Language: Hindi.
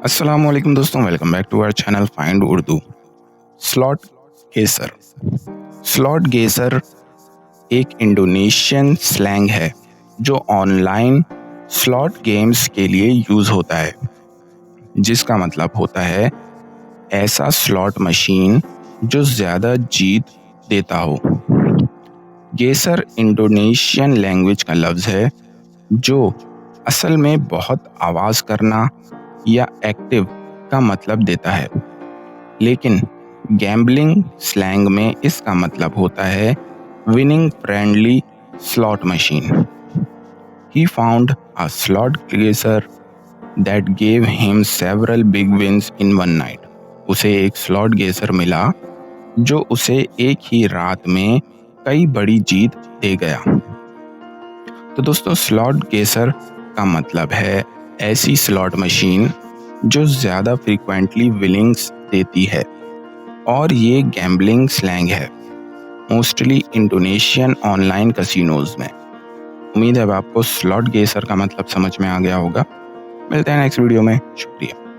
अस्सलाम वालेकुम दोस्तों, welcome back to our channel find Urdu. Slot गेसर। स्लॉट गेसर एक इंडोनेशियन स्लैंग है जो ऑनलाइन स्लॉट गेम्स के लिए यूज़ होता है, जिसका मतलब होता है ऐसा स्लॉट मशीन जो ज़्यादा जीत देता हो। गेसर इंडोनेशियन लैंग्वेज का लफ्ज़ है जो असल में बहुत आवाज़ करना या एक्टिव का मतलब देता है, लेकिन गैम्बलिंग स्लैंग में इसका मतलब होता है winning friendly slot machine. He found a slot गेसर that gave him several big wins in one night. उसे एक स्लॉट गेसर मिला जो उसे एक ही रात में कई बड़ी जीत दे गया। तो दोस्तों, स्लॉट गेसर का मतलब है ऐसी स्लॉट मशीन जो ज़्यादा फ्रीक्वेंटली विनिंग्स देती है, और ये गैम्बलिंग स्लैंग है मोस्टली इंडोनेशियन ऑनलाइन कैसीनोज में। उम्मीद है अब आपको स्लॉट गेसर का मतलब समझ में आ गया होगा। मिलते हैं नेक्स्ट वीडियो में। शुक्रिया।